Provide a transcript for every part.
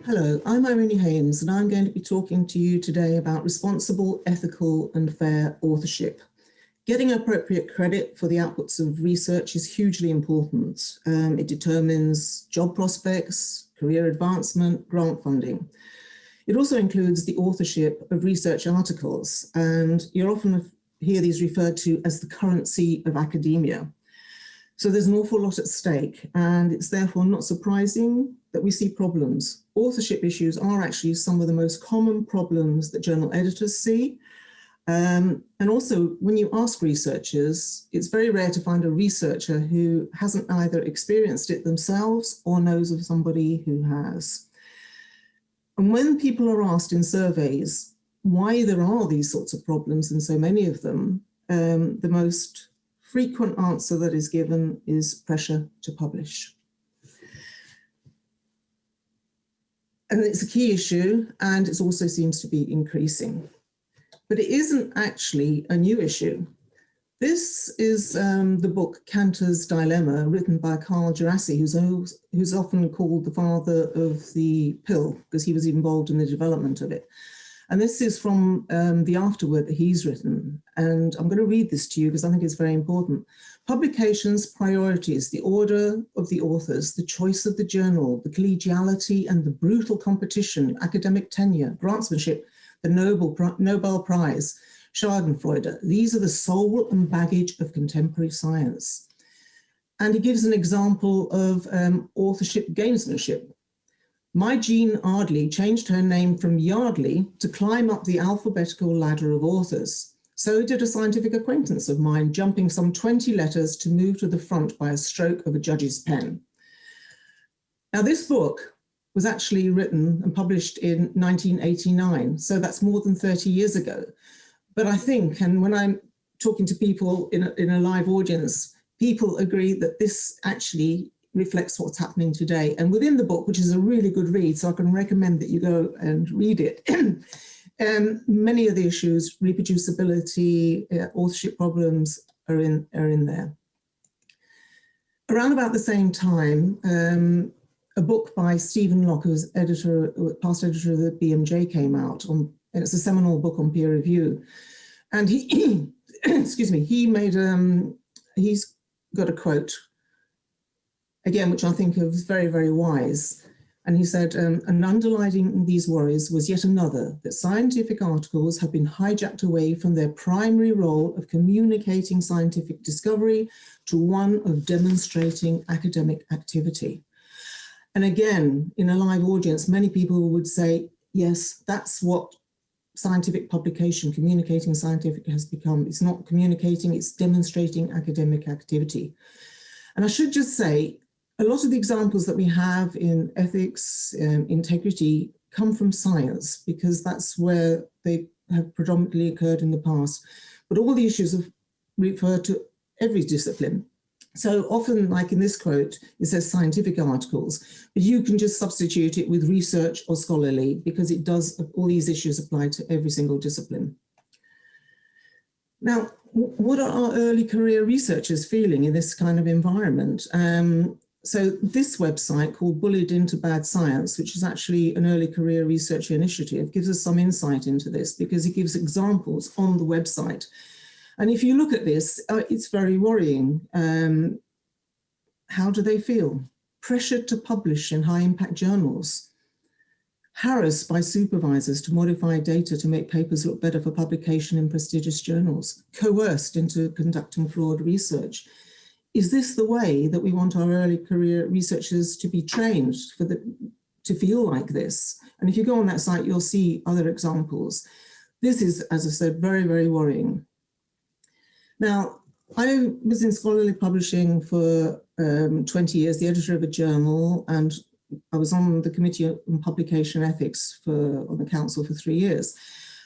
Hello, I'm Irene Hames, and I'm going to be talking to you today about responsible, ethical, and fair authorship. Getting appropriate credit for the outputs of research is hugely important. It determines job prospects, career advancement, grant funding. It also includes the authorship of research articles, and you'll often hear these referred to as the currency of academia. So there's an awful lot at stake, and it's therefore not surprising that we see problems. Authorship issues are actually some of the most common problems that journal editors see. And also, when you ask researchers, it's very rare to find a researcher who hasn't either experienced it themselves or knows of somebody who has. And when people are asked in surveys why there are these sorts of problems, and so many of them, the most frequent answer that is given is pressure to publish. And it's a key issue, and it also seems to be increasing. But it isn't actually a new issue. This is the book Cantor's Dilemma, written by Carl Djerassi, who's often called the father of the pill, because he was involved in the development of it. And this is from the afterword that he's written. And I'm going to read this to you because I think it's very important. Publications, priorities, the order of the authors, the choice of the journal, the collegiality and the brutal competition, academic tenure, grantsmanship, the Nobel Prize, Schadenfreude. These are the soul and baggage of contemporary science. And he gives an example of authorship gamesmanship. My Jean Ardley changed her name from Yardley to climb up the alphabetical ladder of authors. So did a scientific acquaintance of mine, jumping some 20 letters to move to the front by a stroke of a judge's pen. Now, this book was actually written and published in 1989, so that's more than 30 years ago. But I think, and when I'm talking to people in a live audience, people agree that this actually reflects what's happening today. And within the book, which is a really good read, so I can recommend that you go and read it, many of the issues, reproducibility, authorship problems are in there. Around about the same time, a book by Stephen Locke, who's past editor of the BMJ, came out, and it's a seminal book on peer review. And he, excuse me, he's got a quote, again, which I think is very, very wise. And he said, and underlining these worries was yet another, that scientific articles have been hijacked away from their primary role of communicating scientific discovery to one of demonstrating academic activity. And again, in a live audience, many people would say, yes, that's what scientific publication, communicating scientific has become. It's not communicating, it's demonstrating academic activity. And I should just say, a lot of the examples that we have in ethics, integrity, come from science, because that's where they have predominantly occurred in the past. But all the issues have referred to every discipline. So often, like in this quote, it says scientific articles, but you can just substitute it with research or scholarly, because it does, all these issues apply to every single discipline. Now, what are our early career researchers feeling in this kind of environment? So this website called Bullied into Bad Science, which is actually an early career research initiative, gives us some insight into this, because it gives examples on the website. And if you look at this, it's very worrying. How do they feel? Pressured to publish in high impact journals, harassed by supervisors to modify data to make papers look better for publication in prestigious journals, coerced into conducting flawed research. Is this the way that we want our early career researchers to be trained to feel like this? And if you go on that site, you'll see other examples. This is, as I said, very, very worrying. Now, I was in scholarly publishing for 20 years, the editor of a journal, and I was on the Committee on Publication Ethics on the Council for 3 years.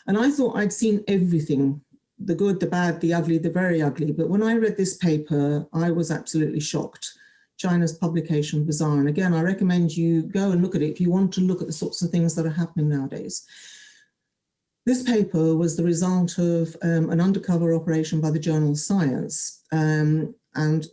And I thought I'd seen everything, the good, the bad, the ugly, the very ugly. But when I read this paper, I was absolutely shocked. China's Publication Bazaar. And again, I recommend you go and look at it if you want to look at the sorts of things that are happening nowadays. This paper was the result of an undercover operation by the journal Science. And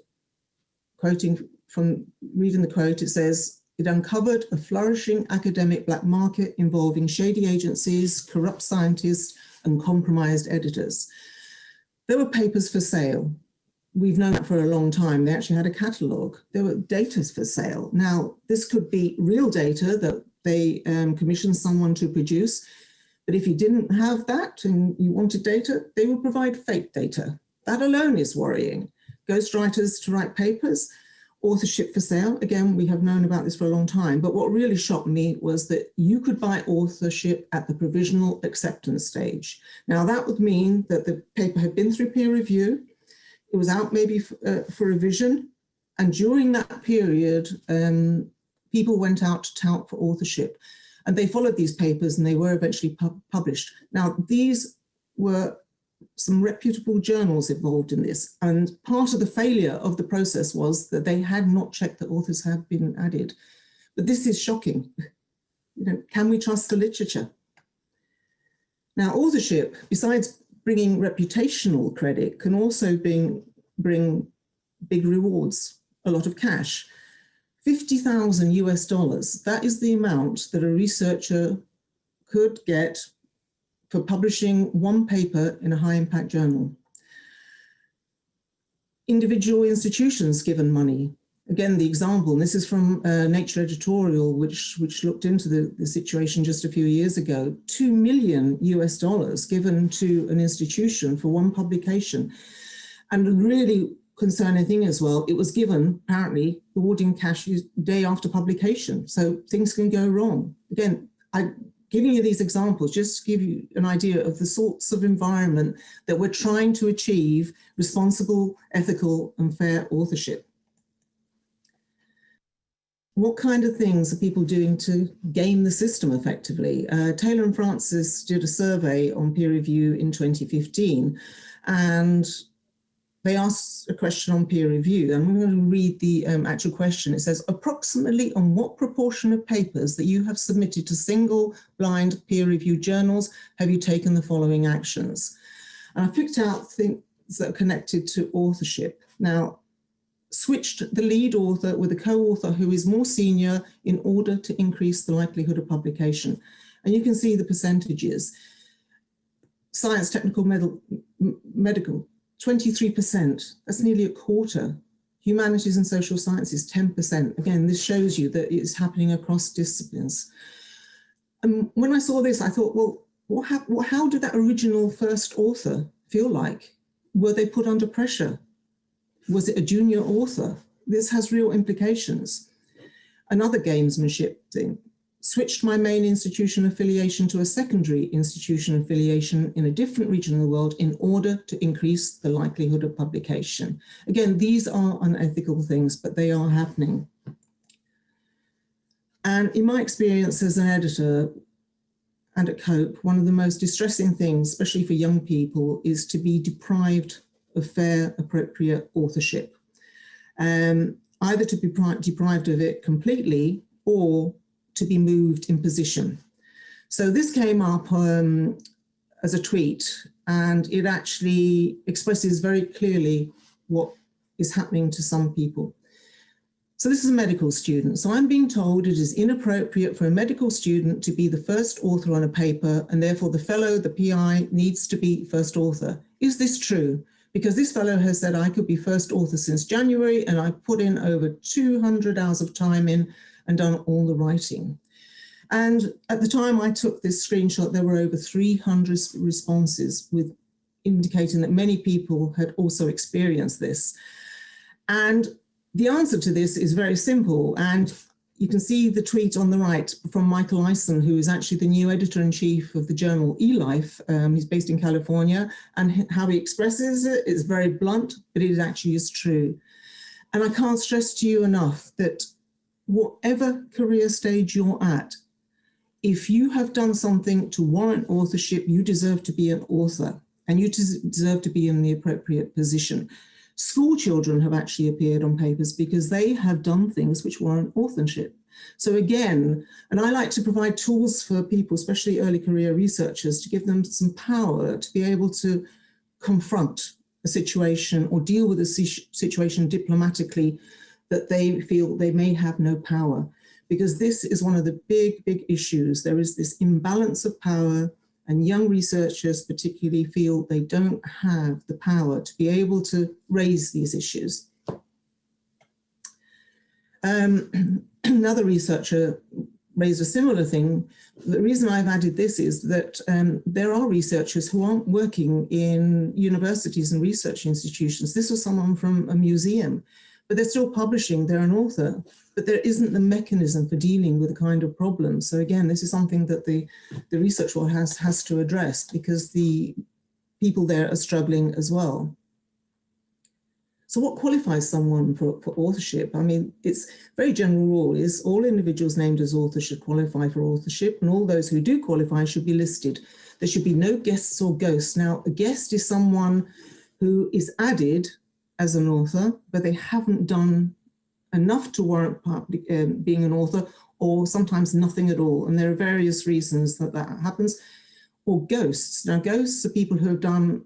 quoting from reading the quote, it says, It uncovered a flourishing academic black market involving shady agencies, corrupt scientists, and compromised editors. There were papers for sale. We've known that for a long time. They actually had a catalogue. There were data for sale. Now, this could be real data that they commissioned someone to produce, but if you didn't have that and you wanted data, they would provide fake data. That alone is worrying. Ghostwriters to write papers, authorship for sale. Again, we have known about this for a long time, but what really shocked me was that you could buy authorship at the provisional acceptance stage. Now, that would mean that the paper had been through peer review, it was out maybe for revision, and during that period, people went out to tout for authorship, and they followed these papers and they were eventually published. Now, these were some reputable journals involved in this, and part of the failure of the process was that they had not checked that authors had been added. But this is shocking. You know, can we trust the literature? Now, authorship, besides bringing reputational credit, can also bring big rewards, a lot of cash. $50,000 US, that is the amount that a researcher could get for publishing one paper in a high impact journal. Individual institutions given money. Again, the example, and this is from Nature Editorial, which looked into the situation just a few years ago, $2 million US given to an institution for one publication. And the really concerning thing as well, it was given, apparently, awarding cash day after publication. So things can go wrong. Again, I'm giving you these examples just to give you an idea of the sorts of environment that we're trying to achieve responsible, ethical, and fair authorship. What kind of things are people doing to game the system effectively? Taylor and Francis did a survey on peer review in 2015, and they asked a question on peer review. I'm going to read the actual question. It says, approximately on what proportion of papers that you have submitted to single blind peer review journals have you taken the following actions? And I picked out things that are connected to authorship. Now, switched the lead author with a co-author who is more senior in order to increase the likelihood of publication. And you can see the percentages. Science, technical, medical, 23%, that's nearly a quarter. Humanities and social sciences, 10%. Again, this shows you that it's happening across disciplines. And when I saw this, I thought, well, how did that original first author feel like? Were they put under pressure? Was it a junior author? This has real implications. Another gamesmanship thing. Switched my main institution affiliation to a secondary institution affiliation in a different region of the world in order to increase the likelihood of publication. Again, these are unethical things, but they are happening. And in my experience as an editor and at COPE, one of the most distressing things, especially for young people, is to be deprived of fair, appropriate authorship. Either to be deprived of it completely or to be moved in position. So this came up as a tweet, and it actually expresses very clearly what is happening to some people. So this is a medical student. So I'm being told it is inappropriate for a medical student to be the first author on a paper, and therefore the fellow, the PI, needs to be first author. Is this true? Because this fellow has said I could be first author since January, and I put in over 200 hours of time in and done all the writing. And at the time I took this screenshot, there were over 300 responses with indicating that many people had also experienced this. And the answer to this is very simple. And you can see the tweet on the right from Michael Eisen, who is actually the new editor-in-chief of the journal eLife. He's based in California, and how he expresses it is very blunt, but it actually is true. And I can't stress to you enough that whatever career stage you're at, if you have done something to warrant authorship, you deserve to be an author, and you deserve to be in the appropriate position. School children have actually appeared on papers because they have done things which warrant authorship. So again, and I like to provide tools for people, especially early career researchers, to give them some power to be able to confront a situation or deal with a situation diplomatically that they feel they may have no power. because this is one of the big, big issues. There is this imbalance of power, and young researchers particularly feel they don't have the power to be able to raise these issues. Another researcher raised a similar thing. The reason I've added this is that there are researchers who aren't working in universities and research institutions. This was someone from a museum, but they're still publishing, they're an author, but there isn't the mechanism for dealing with the kind of problem. So again, this is something that the research world has to address, because the people there are struggling as well. So what qualifies someone for authorship? I mean, it's very general rule is all individuals named as authors should qualify for authorship, and all those who do qualify should be listed. There should be no guests or ghosts. Now, a guest is someone who is added as an author, but they haven't done enough to warrant being an author, or sometimes nothing at all. And there are various reasons that that happens. Or ghosts. Now, ghosts are people who have done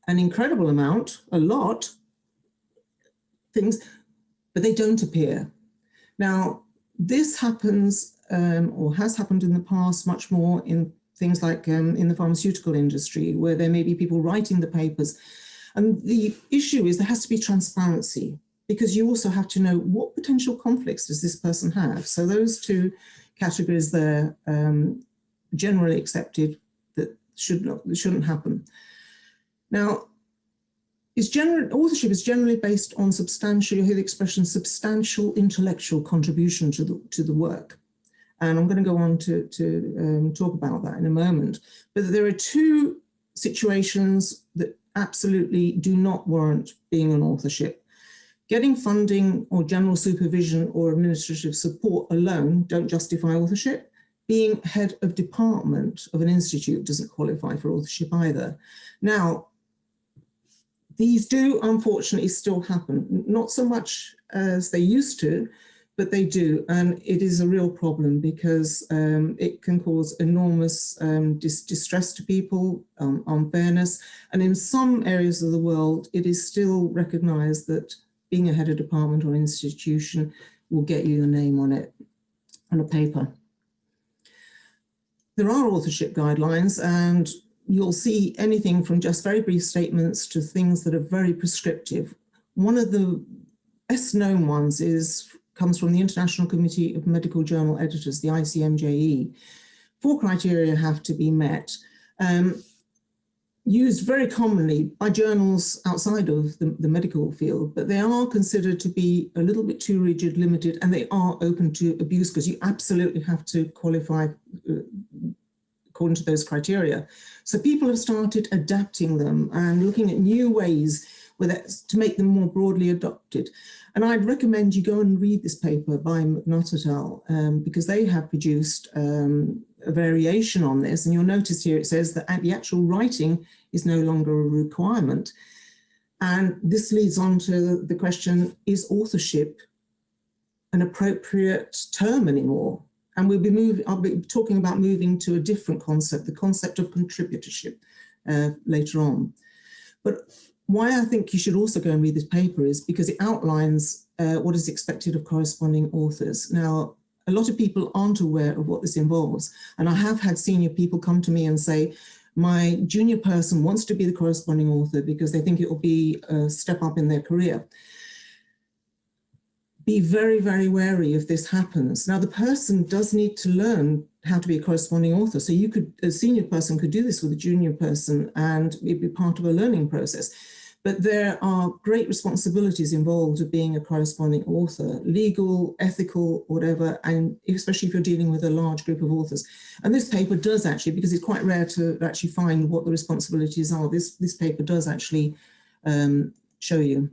an incredible amount, a lot, things, but they don't appear. Now, this happens or has happened in the past much more in things like in the pharmaceutical industry, where there may be people writing the papers. And the issue is there has to be transparency, because you also have to know what potential conflicts does this person have. So those two categories there, generally accepted, that shouldn't happen. Now, authorship is generally based on substantial, you hear the expression, substantial intellectual contribution to the work. And I'm going to go on to talk about that in a moment. But there are two situations that absolutely do not warrant being an authorship. Getting funding or general supervision or administrative support alone don't justify authorship. Being head of department of an institute doesn't qualify for authorship either. Now, these do unfortunately still happen, not so much as they used to, but they do. And it is a real problem, because it can cause enormous distress to people, unfairness. And in some areas of the world, it is still recognized that being a head of department or institution will get you your name on it, on a paper. There are authorship guidelines, and you'll see anything from just very brief statements to things that are very prescriptive. One of the best known ones comes from the International Committee of Medical Journal Editors, the ICMJE. 4 criteria have to be met, used very commonly by journals outside of the medical field, but they are considered to be a little bit too rigid, limited, and they are open to abuse, because you absolutely have to qualify according to those criteria. So people have started adapting them and looking at new ways to make them more broadly adopted. And I'd recommend you go and read this paper by McNutt et al., because they have produced a variation on this. And you'll notice here it says that the actual writing is no longer a requirement. And this leads on to the question, is authorship an appropriate term anymore? And I'll be talking about moving to a different concept, the concept of contributorship later on. But why I think you should also go and read this paper is because it outlines what is expected of corresponding authors. Now, a lot of people aren't aware of what this involves. And I have had senior people come to me and say, my junior person wants to be the corresponding author because they think it will be a step up in their career. Be very, very wary if this happens. Now, the person does need to learn how to be a corresponding author. So a senior person could do this with a junior person, and it'd be part of a learning process. But there are great responsibilities involved of being a corresponding author, legal, ethical, whatever, and especially if you're dealing with a large group of authors. And this paper does actually, because it's quite rare to actually find what the responsibilities are, this paper does actually show you.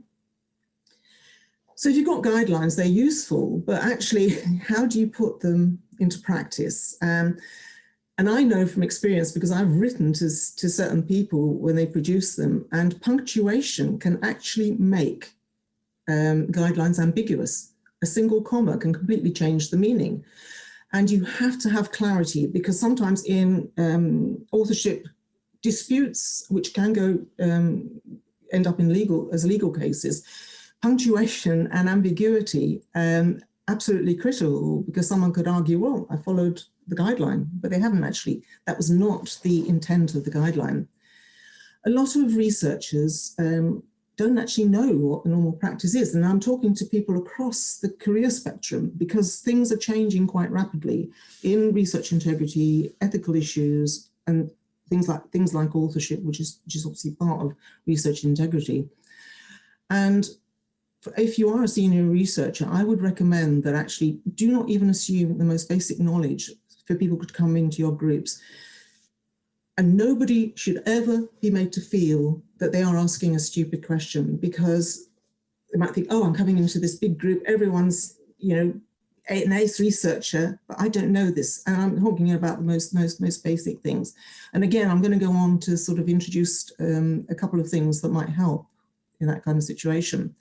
So if you've got guidelines, they're useful, but actually, how do you put them into practice? And I know from experience, because I've written to certain people when they produce them, and punctuation can actually make guidelines ambiguous. A single comma can completely change the meaning. And you have to have clarity, because sometimes in authorship disputes, which can go end up in legal cases, punctuation and ambiguity and absolutely critical, because someone could argue, well, I followed the guideline, but they haven't actually. That was not the intent of the guideline. A lot of researchers don't actually know what the normal practice is. And I'm talking to people across the career spectrum, because things are changing quite rapidly in research integrity, ethical issues, and things like authorship, which is obviously part of research integrity. And if you are a senior researcher, I would recommend that actually do not even assume the most basic knowledge for people to come into your groups. And nobody should ever be made to feel that they are asking a stupid question, because they might think, oh, I'm coming into this big group, everyone's, you know, an ace researcher, but I don't know this. And I'm talking about the most basic things. And again, I'm going to go on to sort of introduce a couple of things that might help in that kind of situation.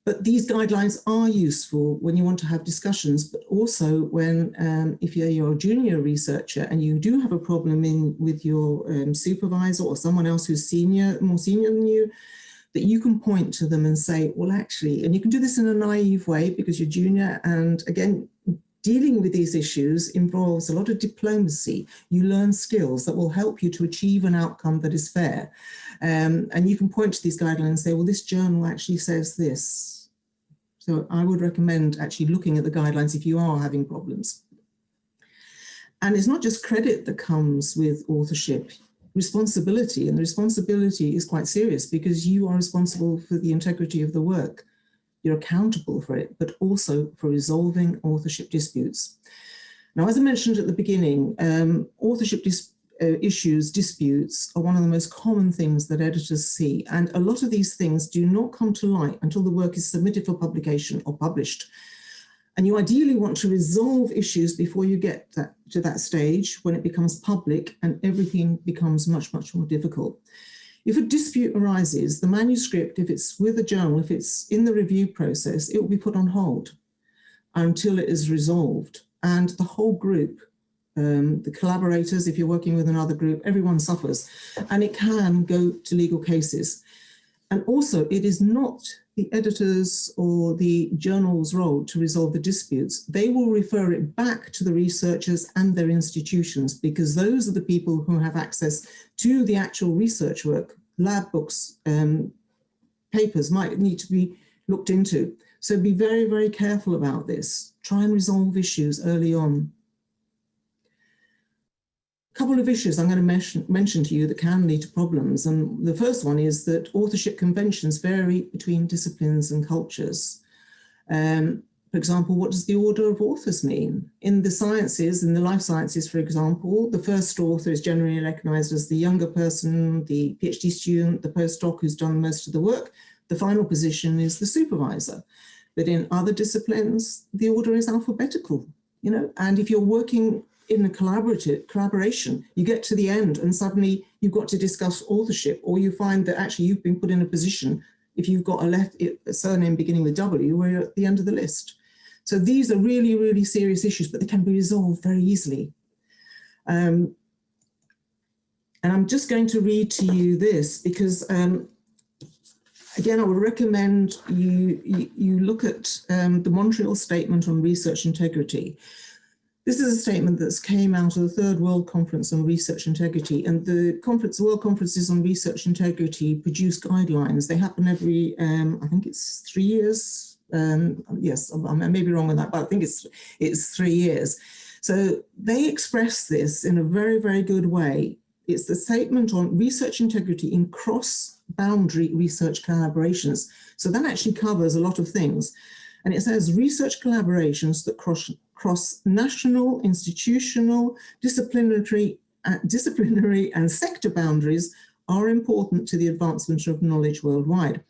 But these guidelines are useful when you want to have discussions, but also when, if you're a junior researcher and you do have a problem with your supervisor or someone else who's more senior than you, that you can point to them and say, well, actually, and you can do this in a naive way because you're junior. And again, dealing with these issues involves a lot of diplomacy. You learn skills that will help you to achieve an outcome that is fair. And you can point to these guidelines and say, well, this journal actually says this. So I would recommend actually looking at the guidelines if you are having problems. And it's not just credit that comes with authorship, responsibility. And the responsibility is quite serious, because you are responsible for the integrity of the work. You're accountable for it, but also for resolving authorship disputes. Now, as I mentioned at the beginning, authorship disputes are one of the most common things that editors see. And a lot of these things do not come to light until the work is submitted for publication or published. And you ideally want to resolve issues before you get to that stage, when it becomes public and everything becomes much more difficult. If a dispute arises, the manuscript, if it's with a journal, if it's in the review process, it will be put on hold until it is resolved. And the whole group, the collaborators, if you're working with another group, everyone suffers, and it can go to legal cases. And also, it is not the editors or the journal's role to resolve the disputes. They will refer it back to the researchers and their institutions, because those are the people who have access to the actual research work. Lab books, papers might need to be looked into. So be very careful about this. Try and resolve issues early on. A couple of issues I'm going to mention to you that can lead to problems. And the first one is that authorship conventions vary between disciplines and cultures. For example, what does the order of authors mean? In the sciences, in the life sciences, for example, the first author is generally recognized as the younger person, the PhD student, the postdoc who's done most of the work. The final position is the supervisor. But in other disciplines, the order is alphabetical, you know, and if you're working in a collaboration, you get to the end and suddenly you've got to discuss authorship, or you find that actually you've been put in a position, if you've got a surname beginning with W, where you're at the end of the list. So these are really serious issues, but they can be resolved very easily. And I'm just going to read to you this, because again, I would recommend you look at the Montreal Statement on Research Integrity. This is a statement that's came out of the Third World Conference on Research Integrity, and the World Conferences on Research Integrity produce guidelines. They happen every, I think it's 3 years. Yes, I may be wrong on that, but I think it's 3 years. So they express this in a very good way. It's the statement on research integrity in cross-boundary research collaborations. So that actually covers a lot of things. And it says research collaborations that cross national, institutional, disciplinary and sector boundaries are important to the advancement of knowledge worldwide.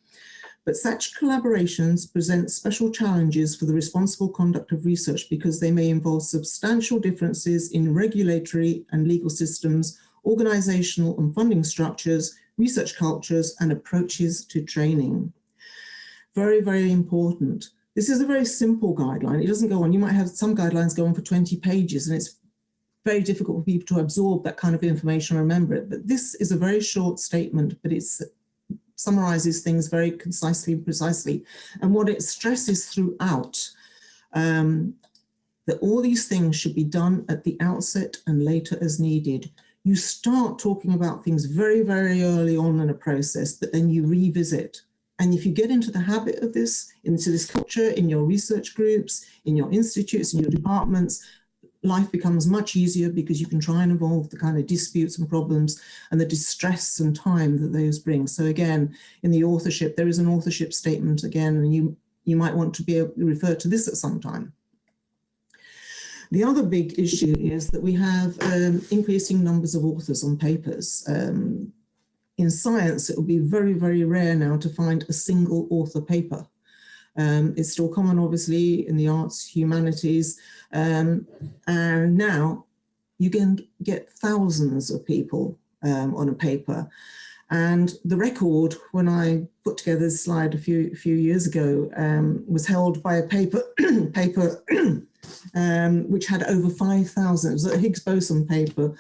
But such collaborations present special challenges for the responsible conduct of research, because they may involve substantial differences in regulatory and legal systems, organizational and funding structures, research cultures, and approaches to training. Very important. This is a very simple guideline. It doesn't go on. You might have some guidelines go on for 20 pages, and it's very difficult for people to absorb that kind of information or remember it. But this is a very short statement, but it summarizes things very concisely and precisely. And what it stresses throughout that all these things should be done at the outset and later as needed. You start talking about things very, very early on in a process, but then you revisit. And if you get into the habit of this, into this culture, in your research groups, in your institutes, in your departments, life becomes much easier because you can try and avoid the kind of disputes and problems and the distress and time that those bring. So again, in the authorship, there is an authorship statement again, and you might want to be able to refer to this at some time. The other big issue is that we have increasing numbers of authors on papers. In science, it will be very, very rare now to find a single author paper. It's still common, obviously, in the arts, humanities, and now you can get thousands of people on a paper. And the record, when I put together this slide a few years ago, was held by a paper which had over 5,000. It was a Higgs boson paper,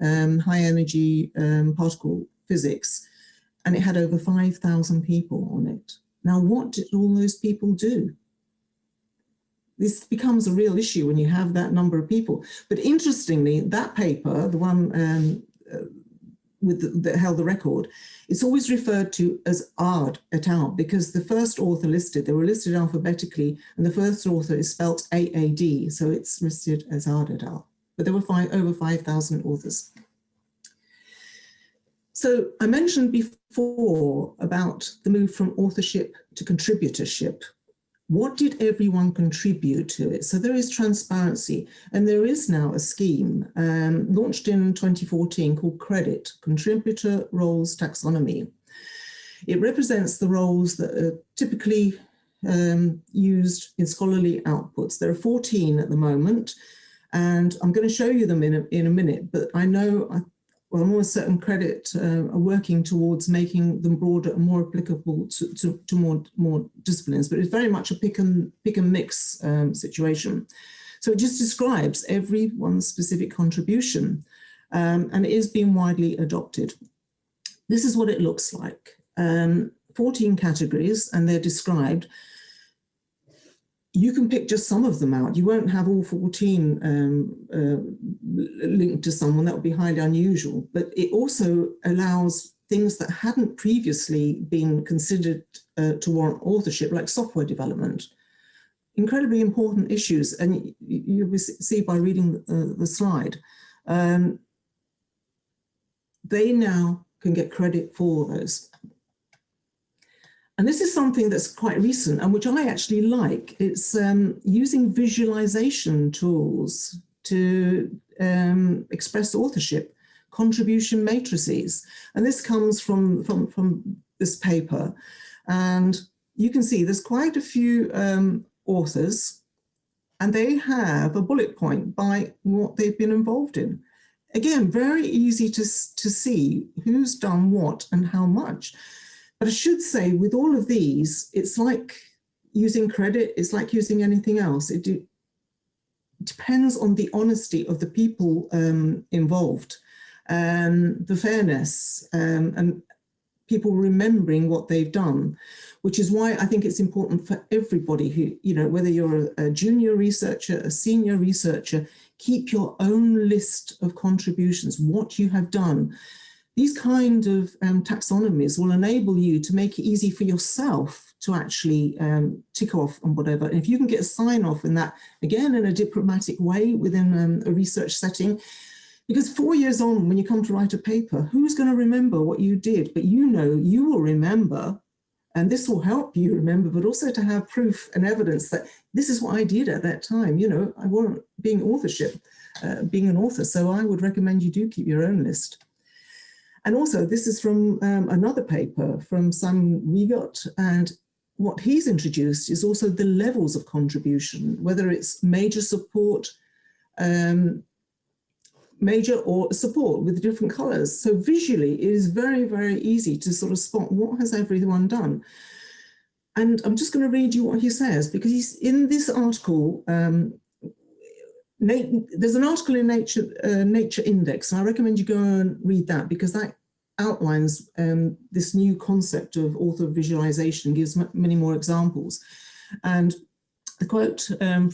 high energy particle physics, and it had over 5,000 people on it. Now, what did all those people do? This becomes a real issue when you have that number of people. But interestingly, that paper, the one that held the record, it's always referred to as Ard et al. Because the first author listed, they were listed alphabetically, and the first author is spelt A-A-D, so it's listed as Ard et al. But there were over 5,000 authors. So I mentioned before about the move from authorship to contributorship. What did everyone contribute to it? So there is transparency, and there is now a scheme launched in 2014 called CREDIT, Contributor Roles Taxonomy. It represents the roles that are typically used in scholarly outputs. There are 14 at the moment, and I'm going to show you them in a minute, but I know well, I'm almost certain CREDIT are working towards making them broader and more applicable to more disciplines, but it's very much a pick and mix situation. So it just describes everyone's specific contribution, and it is being widely adopted. This is what it looks like. 14 categories, and they're described. You can pick just some of them out. You won't have all 14 linked to someone. That would be highly unusual. But it also allows things that hadn't previously been considered to warrant authorship, like software development. Incredibly important issues, and you will see by reading the slide. They now can get credit for those. And this is something that's quite recent and which I actually like. It's using visualization tools to express authorship, contribution matrices. And this comes from this paper. And you can see there's quite a few authors, and they have a bullet point by what they've been involved in. Again, very easy to see who's done what and how much. But I should say, with all of these, it's like using credit, it's like using anything else. It depends on the honesty of the people involved, the fairness, and people remembering what they've done, which is why I think it's important for everybody who, you know, whether you're a junior researcher, a senior researcher, keep your own list of contributions, what you have done. These kind of taxonomies will enable you to make it easy for yourself to actually tick off on whatever. And if you can get a sign off in that, again, in a diplomatic way within a research setting, because 4 years on, when you come to write a paper, who's going to remember what you did? But you know, you will remember, and this will help you remember, but also to have proof and evidence that this is what I did at that time. You know, I wasn't being an author. So I would recommend you do keep your own list. And also, this is from another paper from Sam Wiegott, and what he's introduced is also the levels of contribution, whether it's major support, major or support with different colors. So visually, it is very, very easy to sort of spot what has everyone done. And I'm just going to read you what he says, because he's in this article. There's an article in Nature Index, and I recommend you go and read that, because that outlines this new concept of author visualization, gives many more examples. And The quote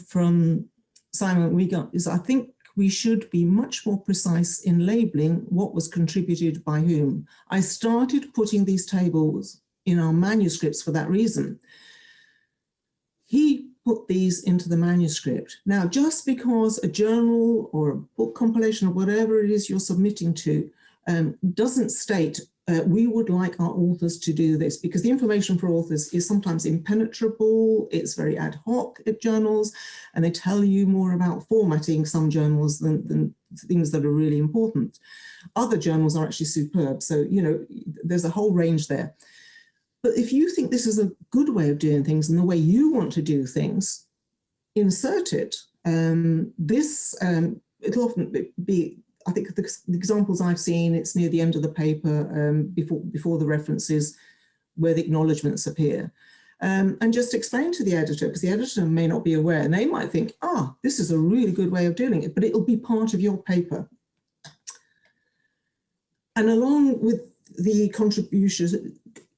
from Simon we got is, "I think we should be much more precise in labeling what was contributed by whom. I started putting these tables in our manuscripts for that reason." He put these into the manuscript. Now, just because a journal or a book compilation or whatever it is you're submitting to doesn't state, we would like our authors to do this, because the information for authors is sometimes impenetrable, it's very ad hoc at journals, and they tell you more about formatting some journals than things that are really important. Other journals are actually superb, so there's a whole range there. But if you think this is a good way of doing things and the way you want to do things, insert it. It'll often be, I think the examples I've seen, it's near the end of the paper, before the references where the acknowledgements appear. And just explain to the editor, because the editor may not be aware, and they might think, this is a really good way of doing it, but it'll be part of your paper. And along with the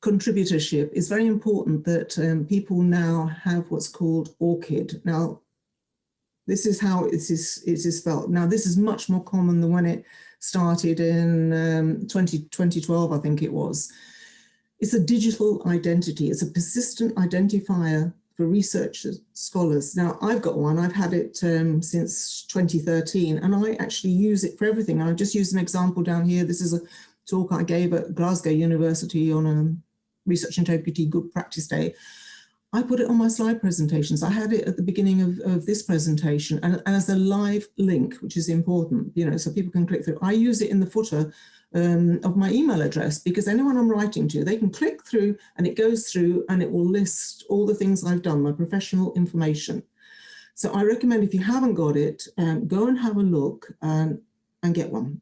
contributorship, it's very important that people now have what's called ORCID. Now, this is how it is spelled. Now, this is much more common than when it started in 2012, I think it was. It's a digital identity. It's a persistent identifier for researchers, scholars. Now, I've got one. I've had it since 2013, and I actually use it for everything. I've just used an example down here. This is a talk I gave at Glasgow University on a Research Integrity Good Practice Day. I put it on my slide presentations. I had it at the beginning of this presentation and as a live link, which is important, so people can click through. I use it in the footer of my email address, because anyone I'm writing to, they can click through and it goes through and it will list all the things I've done, my professional information. So I recommend, if you haven't got it, go and have a look and get one.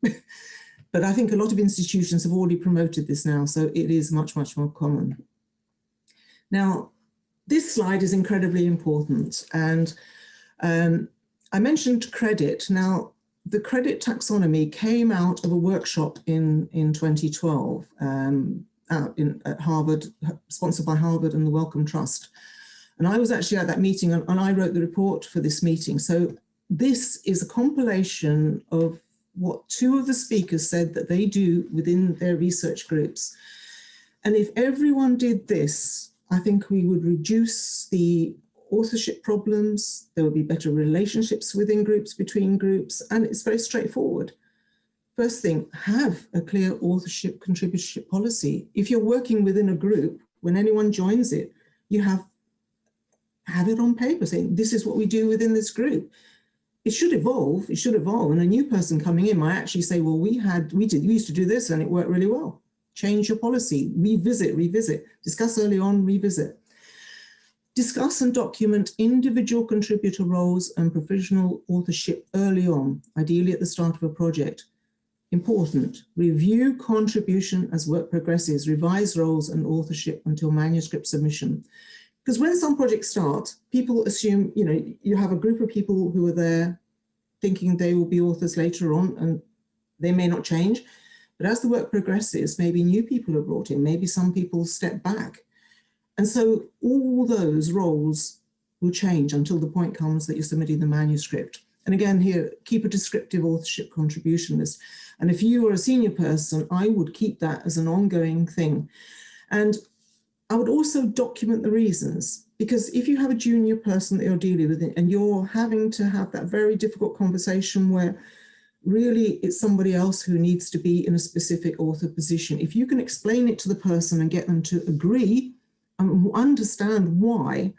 But I think a lot of institutions have already promoted this now, so it is much, much more common. Now, this slide is incredibly important, and I mentioned credit. Now, the credit taxonomy came out of a workshop in 2012 at Harvard, sponsored by Harvard and the Wellcome Trust. And I was actually at that meeting, and I wrote the report for this meeting. So this is a compilation of what two of the speakers said that they do within their research groups. And if everyone did this, I think we would reduce the authorship problems, there would be better relationships within groups, between groups, and it's very straightforward. First thing, have a clear authorship contributorship policy. If you're working within a group, when anyone joins it, you have it on paper saying, this is what we do within this group. It should evolve, and a new person coming in might actually say, well, we used to do this and it worked really well. Change your policy, revisit, discuss early on, revisit. Discuss and document individual contributor roles and professional authorship early on, ideally at the start of a project. Important, review contribution as work progresses, revise roles and authorship until manuscript submission. Because when some projects start, people assume, you have a group of people who are there thinking they will be authors later on, and they may not change. But as the work progresses, maybe new people are brought in, maybe some people step back. And so all those roles will change until the point comes that you're submitting the manuscript. And again, here, keep a descriptive authorship contribution list. And if you are a senior person, I would keep that as an ongoing thing. And I would also document the reasons, because if you have a junior person that you're dealing with and you're having to have that very difficult conversation where really it's somebody else who needs to be in a specific author position, if you can explain it to the person and get them to agree and understand why,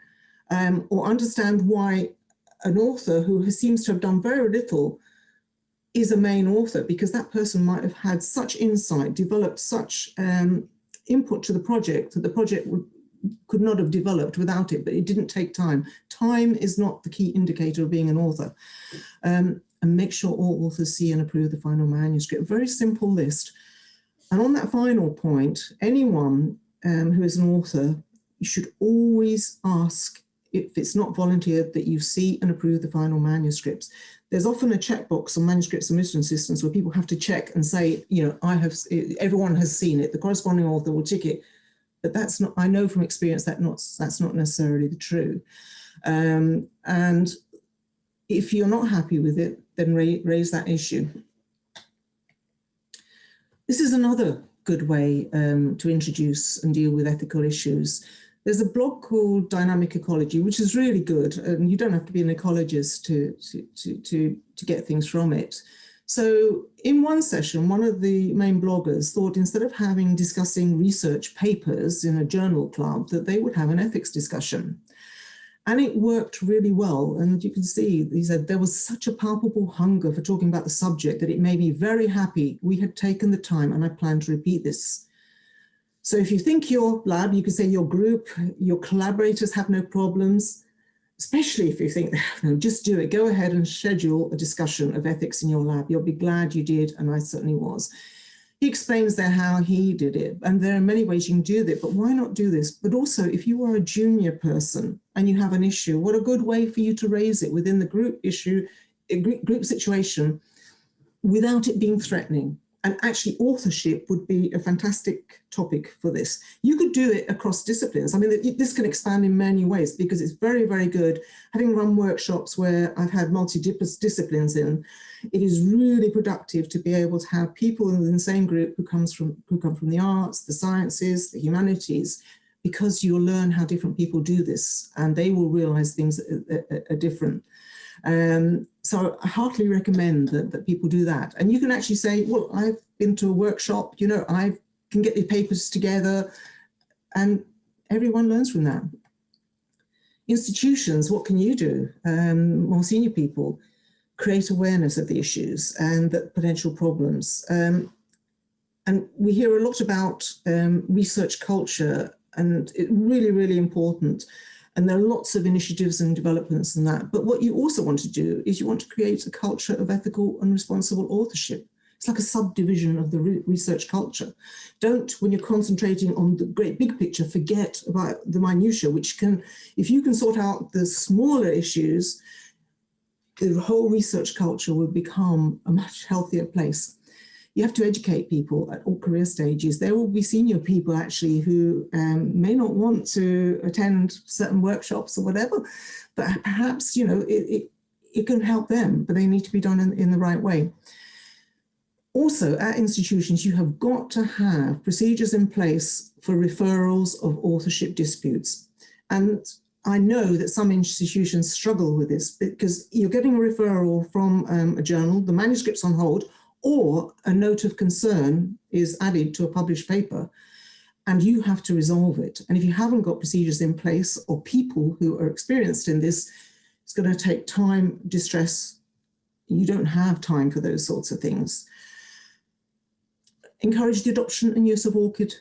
or understand why an author who seems to have done very little is a main author, because that person might have had such insight, developed such input to the project that the project could not have developed without it, but it didn't take time. Time is not the key indicator of being an author. And make sure all authors see and approve the final manuscript. Very simple list. And on that final point, anyone who is an author, you should always ask, if it's not volunteered, that you see and approve the final manuscripts. There's often a checkbox on manuscript submission systems where people have to check and say, everyone has seen it, the corresponding author will tick it. But that's not, I know from experience that that's not necessarily the true. And if you're not happy with it, then raise that issue. This is another good way to introduce and deal with ethical issues. There's a blog called Dynamic Ecology, which is really good, and you don't have to be an ecologist to get things from it. So in one session, one of the main bloggers thought instead of discussing research papers in a journal club, that they would have an ethics discussion. And it worked really well. And you can see, he said, there was such a palpable hunger for talking about the subject that it made me very happy we had taken the time, and I plan to repeat this. So if you think your lab, you could say your group, your collaborators have no problems, especially if you think, no, just do it. Go ahead and schedule a discussion of ethics in your lab. You'll be glad you did, and I certainly was. He explains there how he did it, and there are many ways you can do that, but why not do this? But also, if you are a junior person and you have an issue, what a good way for you to raise it within the group issue, group situation, without it being threatening. And actually, authorship would be a fantastic topic for this. You could do it across disciplines. I mean, this can expand in many ways because it's very, very good. Having run workshops where I've had multi-disciplines in, it is really productive to be able to have people in the same group who come from the arts, the sciences, the humanities, because you'll learn how different people do this, and they will realize things are different. So I heartily recommend that people do that. And you can actually say, well, I've been to a workshop, you know, I can get the papers together, and everyone learns from that. Institutions, what can you do? More senior people, create awareness of the issues and the potential problems. And we hear a lot about research culture, and it's really, really important. And there are lots of initiatives and developments in that. But what you also want to do is you want to create a culture of ethical and responsible authorship. It's like a subdivision of the research culture. Don't, when you're concentrating on the great big picture, forget about the minutiae, which can, if you can sort out the smaller issues, the whole research culture will become a much healthier place. You have to educate people at all career stages. There will be senior people actually who may not want to attend certain workshops or whatever, but perhaps, you know, it can help them, but they need to be done in the right way. Also, at institutions, you have got to have procedures in place for referrals of authorship disputes. And I know that some institutions struggle with this because you're getting a referral from a journal, the manuscript's on hold, or a note of concern is added to a published paper, and you have to resolve it. And if you haven't got procedures in place or people who are experienced in this, it's going to take time, distress. You don't have time for those sorts of things. Encourage the adoption and use of ORCID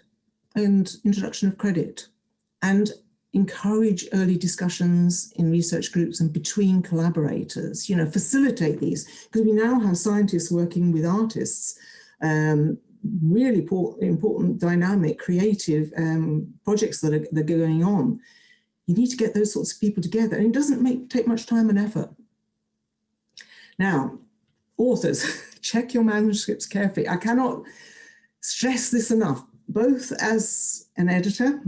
and introduction of credit, and encourage early discussions in research groups and between collaborators, you know, facilitate these, because we now have scientists working with artists, really important, dynamic, creative projects that are going on. You need to get those sorts of people together, and it doesn't take much time and effort. Now, authors, check your manuscripts carefully. I cannot stress this enough. Both as an editor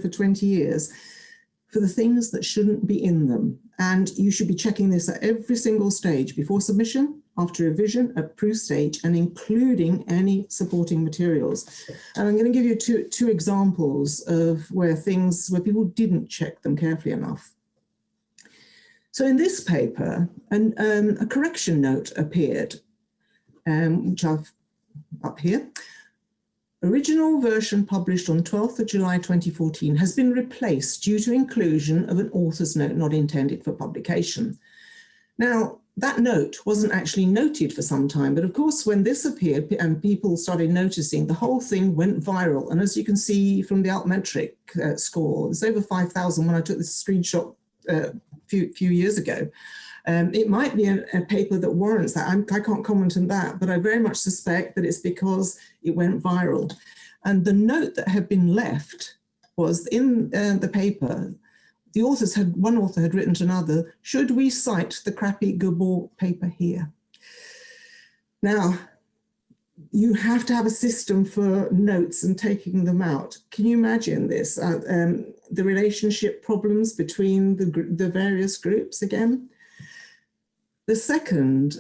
for 20 years, for the things that shouldn't be in them. And you should be checking this at every single stage, before submission, after revision, at proof stage, and including any supporting materials. And I'm going to give you two examples of where people didn't check them carefully enough. So in this paper, a correction note appeared, which I've up here. Original version published on 12th of July 2014 has been replaced due to inclusion of an author's note not intended for publication. Now, that note wasn't actually noted for some time, but of course, when this appeared and people started noticing, the whole thing went viral. And as you can see from the Altmetric score, it's over 5,000 when I took this screenshot a few years ago. It might be a paper that warrants that. I can't comment on that, but I very much suspect that it's because it went viral. And the note that had been left was in the paper, one author had written to another, should we cite the crappy Gabor paper here? Now, you have to have a system for notes and taking them out. Can you imagine this? The relationship problems between the various groups again? The second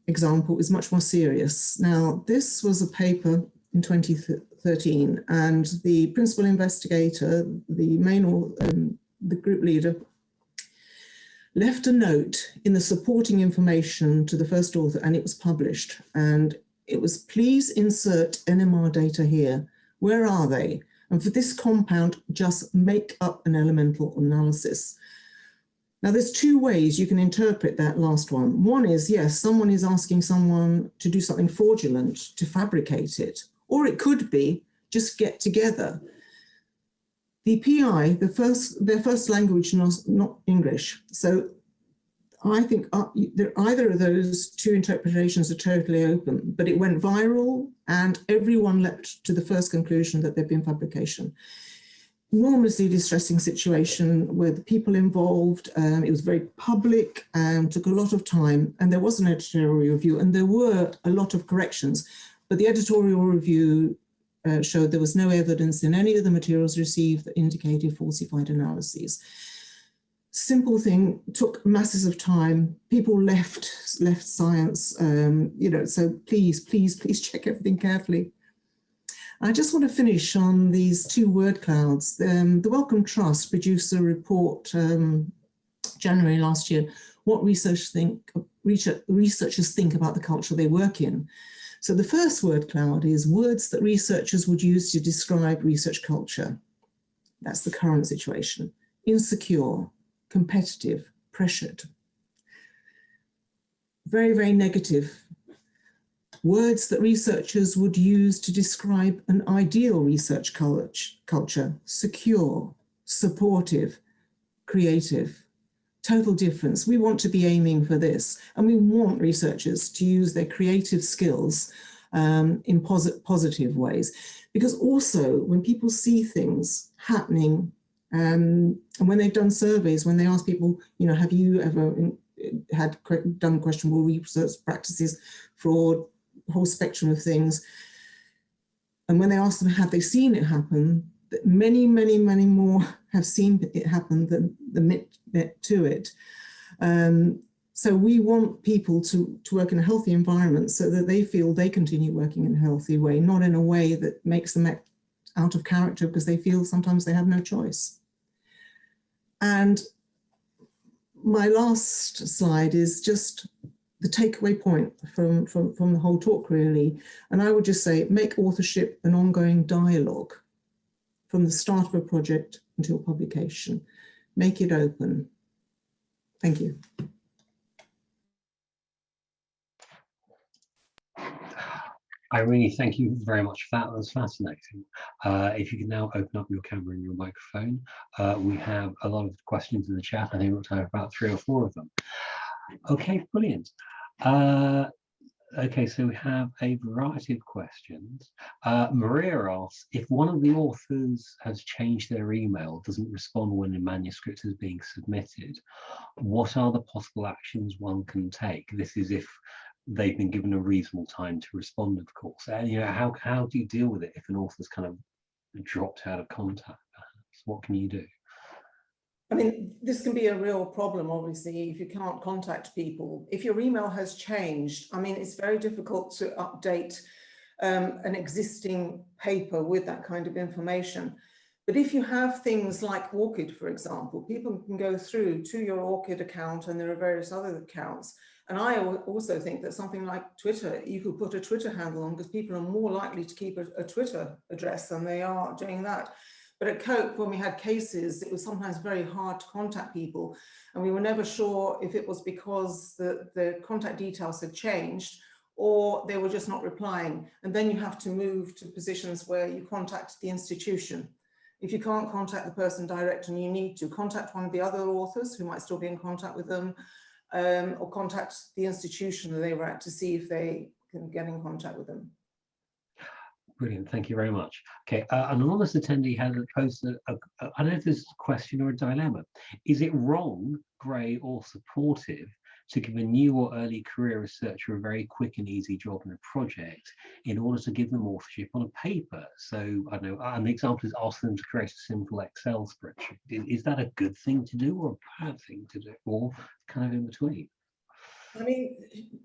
example is much more serious. Now, this was a paper in 2013, and the principal investigator, the group leader, left a note in the supporting information to the first author, and it was published. And it was, please insert NMR data here. Where are they? And for this compound, just make up an elemental analysis. Now, there's two ways you can interpret that last one. One is, yes, someone is asking someone to do something fraudulent, to fabricate it. Or it could be, just get together. The PI, their first language is not English. So I think either of those two interpretations are totally open, but it went viral and everyone leapt to the first conclusion that there'd been fabrication. Enormously distressing situation with the people involved. It was very public and took a lot of time, and there was an editorial review and there were a lot of corrections, but the editorial review showed there was no evidence in any of the materials received that indicated falsified analyses. Simple thing, took masses of time. People left science, so please check everything carefully. I just want to finish on these two word clouds. The Wellcome Trust produced a report January last year, what researchers think about the culture they work in. So the first word cloud is words that researchers would use to describe research culture. That's the current situation. Insecure, competitive, pressured. Very, very negative. Words that researchers would use to describe an ideal research culture: secure, supportive, creative. Total difference. We want to be aiming for this, and we want researchers to use their creative skills in positive ways, because also when people see things happening, and when they've done surveys, when they ask people, have you ever done questionable research practices, fraud, whole spectrum of things, and when they ask them have they seen it happen, that many more have seen it happen than admit to it. So we want people to work in a healthy environment so that they feel they continue working in a healthy way, not in a way that makes them act out of character because they feel sometimes they have no choice. And my last slide is just the takeaway point from the whole talk, really. And I would just say, make authorship an ongoing dialogue from the start of a project until publication. Make it open. Thank you. Irene, thank you very much for that. That was fascinating. If you can now open up your camera and your microphone, we have a lot of questions in the chat. I think we'll have about 3 or 4 of them. Okay, brilliant. Okay, so we have a variety of questions. Maria asks, if one of the authors has changed their email, doesn't respond when a manuscript is being submitted, what are the possible actions one can take? This is if they've been given a reasonable time to respond, of course. And how do you deal with it if an author's kind of dropped out of contact, perhaps? What can you do? I mean, this can be a real problem, obviously, if you can't contact people. If your email has changed, I mean, it's very difficult to update an existing paper with that kind of information. But if you have things like ORCID, for example, people can go through to your ORCID account, and there are various other accounts. And I also think that something like Twitter, you could put a Twitter handle on, because people are more likely to keep a Twitter address than they are doing that. But at COPE, when we had cases, it was sometimes very hard to contact people. And we were never sure if it was because the contact details had changed or they were just not replying. And then you have to move to positions where you contact the institution. If you can't contact the person direct and you need to, contact one of the other authors who might still be in contact with them, or contact the institution that they were at to see if they can get in contact with them. Brilliant, thank you very much. Okay, an anonymous attendee has posed I don't know if this is a question or a dilemma. Is it wrong, grey or supportive to give a new or early career researcher a very quick and easy job in a project in order to give them authorship on a paper. So I know, and the example is ask them to create a simple Excel spreadsheet. Is that a good thing to do or a bad thing to do, or kind of in between? I mean,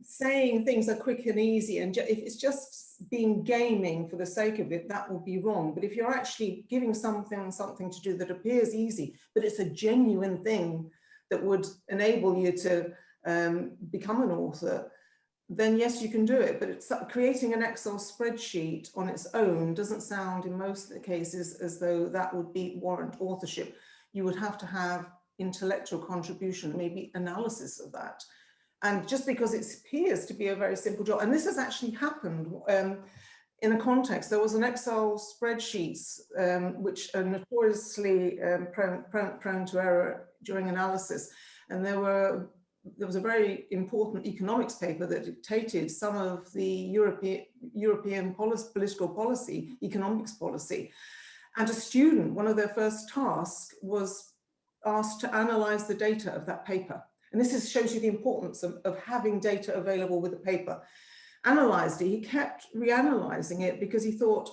saying things are quick and easy, and if it's just being gaming for the sake of it, that would be wrong. But if you're actually giving something to do that appears easy, but it's a genuine thing that would enable you to become an author, then yes, you can do it. But it's creating an Excel spreadsheet on its own doesn't sound in most of the cases as though that would warrant authorship. You would have to have intellectual contribution, maybe analysis of that. And just because it appears to be a very simple job, and this has actually happened in a context, there was an Excel spreadsheets which are notoriously prone to error during analysis. And there was a very important economics paper that dictated some of the European political policy, economics policy. And a student, one of their first tasks was asked to analyze the data of that paper. And this shows you the importance of having data available with the paper. Analyzed it, he kept reanalyzing it because he thought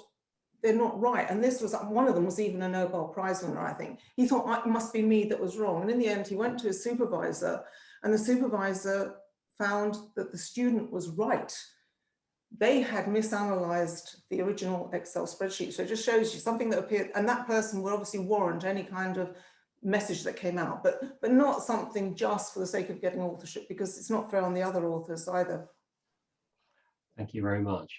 they're not right. And this was, one of them was even a Nobel Prize winner, I think. He thought it must be me that was wrong. And in the end, he went to his supervisor, and the supervisor found that the student was right. They had misanalyzed the original Excel spreadsheet. So it just shows you something that appeared, and that person would obviously warrant any kind of message that came out, but not something just for the sake of getting authorship, because it's not fair on the other authors either. Thank you very much.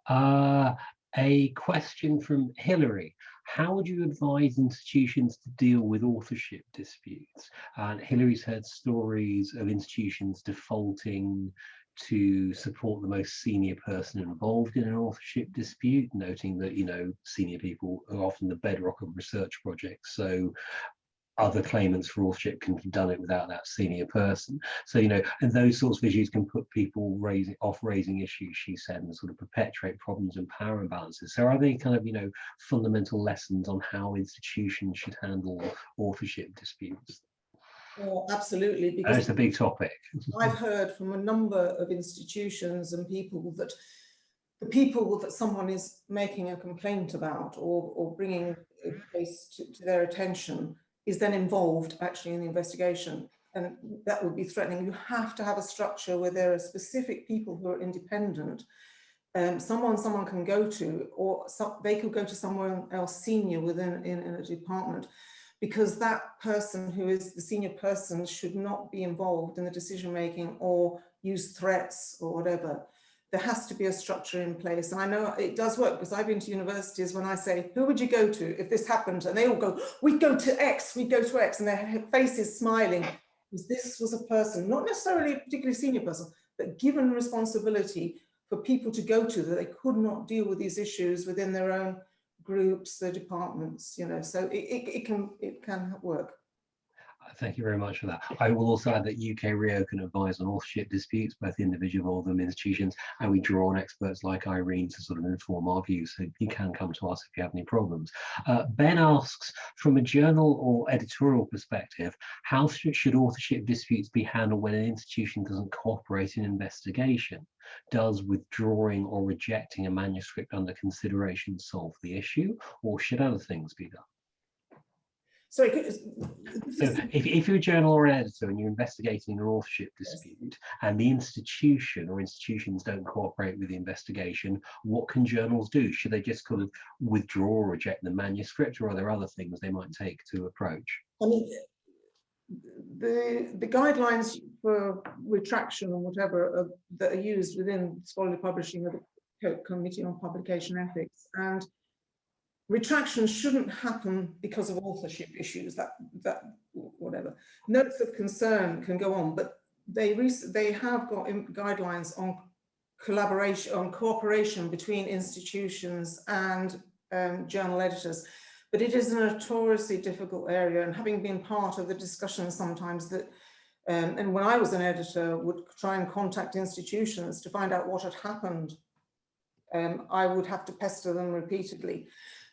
A question from Hilary. How would you advise institutions to deal with authorship disputes? And Hilary's heard stories of institutions defaulting to support the most senior person involved in an authorship dispute, noting that, you know, senior people are often the bedrock of research projects. So other claimants for authorship can have done it without that senior person. So, you know, and those sorts of issues can put people raising issues, she said, and sort of perpetuate problems and power imbalances. So are they kind of, you know, fundamental lessons on how institutions should handle authorship disputes? Well, absolutely, because it's a big topic. I've heard from a number of institutions and people that the people that someone is making a complaint about or bringing a case to their attention is then involved actually in the investigation, and that would be threatening. You have to have a structure where there are specific people who are independent, someone can go to, or they could go to someone else senior within in a department, because that person who is the senior person should not be involved in the decision making or use threats or whatever. There has to be a structure in place. And I know it does work, because I've been to universities when I say, who would you go to if this happened? And they all go, we'd go to X, we'd go to X. And their faces smiling, because this was a person, not necessarily a particularly senior person, but given responsibility for people to go to, that they could not deal with these issues within their own groups, their departments, you know, so it can work. Thank you very much for that. I will also add that UK RIO can advise on authorship disputes, both individual and institutions, and we draw on experts like Irene to sort of inform our views, so you can come to us if you have any problems. Ben asks, from a journal or editorial perspective, how should authorship disputes be handled when an institution doesn't cooperate in investigation? Does withdrawing or rejecting a manuscript under consideration solve the issue, or should other things be done? Sorry, so if you're a journal or an editor and you're investigating an authorship dispute, and the institution or institutions don't cooperate with the investigation, what can journals do? Should they just kind of withdraw or reject the manuscript, or are there other things they might take to approach? I mean, the guidelines for retraction or whatever that are used within scholarly publishing are the Committee on Publication Ethics, and retraction shouldn't happen because of authorship issues, that whatever. Notes of concern can go on, but they have got guidelines on collaboration, on cooperation between institutions and journal editors. But it is a notoriously difficult area, and having been part of the discussion sometimes that, and when I was an editor, would try and contact institutions to find out what had happened, I would have to pester them repeatedly.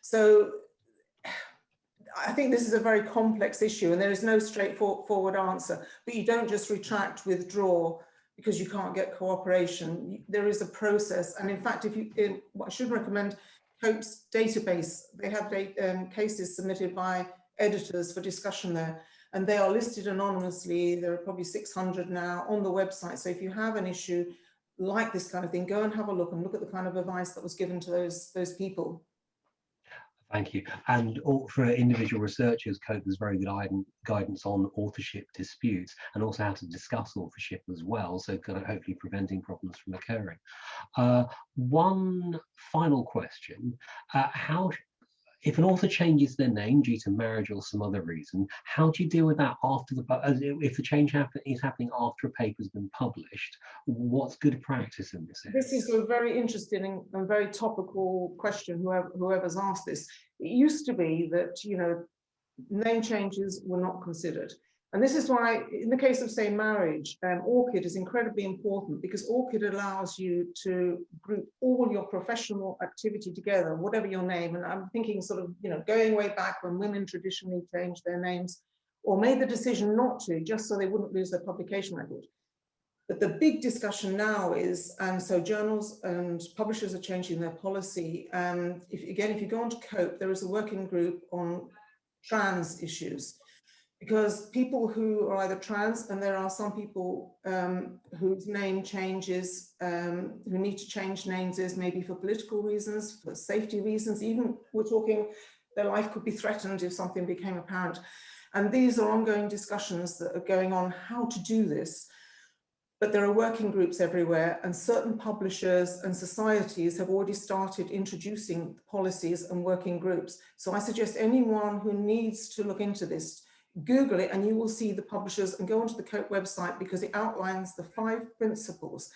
So I think this is a very complex issue and there is no straightforward answer, but you don't just retract, withdraw because you can't get cooperation. There is a process. And in fact, I should recommend COPE's database. They have cases submitted by editors for discussion there, and they are listed anonymously. There are probably 600 now on the website. So if you have an issue like this kind of thing, go and have a look at the kind of advice that was given to those people. Thank you. And for individual researchers, COPE has very good guidance on authorship disputes and also how to discuss authorship as well, so kind of hopefully preventing problems from occurring. One final question, if an author changes their name due to marriage or some other reason, how do you deal with that after if the change is happening after a paper's been published? What's good practice in this area? This is a very interesting and very topical question, whoever's asked this. It used to be that, you know, name changes were not considered. And this is why, in the case of, say, marriage, ORCID is incredibly important, because ORCID allows you to group all your professional activity together, whatever your name. And I'm thinking sort of, you know, going way back when women traditionally changed their names or made the decision not to, just so they wouldn't lose their publication record. But the big discussion now is, and so journals and publishers are changing their policy. And if you go on to COPE, there is a working group on trans issues. Because people who are either trans, and there are some people whose name changes, who need to change names is maybe for political reasons, for safety reasons, even we're talking their life could be threatened if something became apparent. And these are ongoing discussions that are going on how to do this. But there are working groups everywhere, and certain publishers and societies have already started introducing policies and working groups. So I suggest anyone who needs to look into this, Google it and you will see the publishers, and go onto the COPE website because it outlines the 5 principles.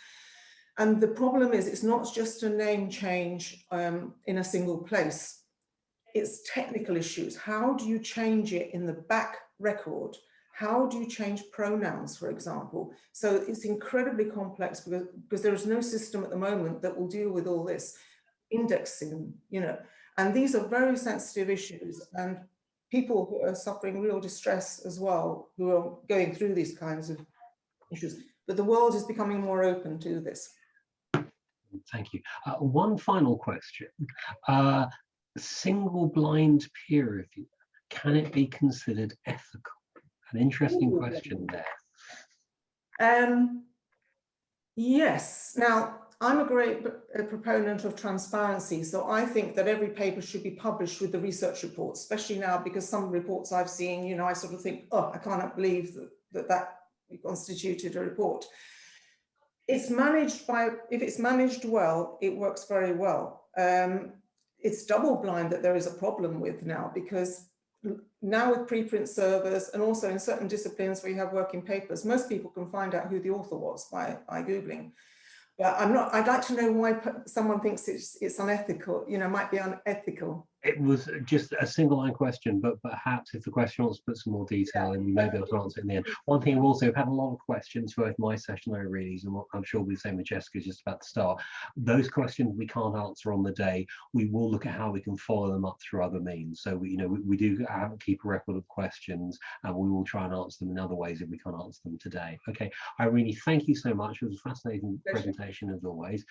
And the problem is it's not just a name change in a single place. It's technical issues. How do you change it in the back record? How do you change pronouns, for example? So it's incredibly complex because there is no system at the moment that will deal with all this. Indexing, you know, and these are very sensitive issues, and people who are suffering real distress as well, who are going through these kinds of issues. But the world is becoming more open to this. Thank you. One final question. Single blind peer review, can it be considered ethical? An interesting question there. Yes. Now, I'm a great proponent of transparency, so I think that every paper should be published with the research report, especially now because some reports I've seen, you know, I sort of think, oh, I cannot believe that constituted a report. It's managed if it's managed well, it works very well. It's double blind that there is a problem with now, because now with preprint servers and also in certain disciplines where you have working papers, most people can find out who the author was by Googling. But I'd like to know why someone thinks it's unethical, you know, might be unethical. It was just a single line question, but perhaps if the question wants to put some more detail in, you may be able to answer it in the end. One thing, I've also had a lot of questions for both my session and Irene's, and I'm sure we'll be the same with Jessica's just about to start. Those questions we can't answer on the day. We will look at how we can follow them up through other means. So we do keep a record of questions, and we will try and answer them in other ways if we can't answer them today. Okay, Irene, thank you so much. It was a fascinating presentation as always.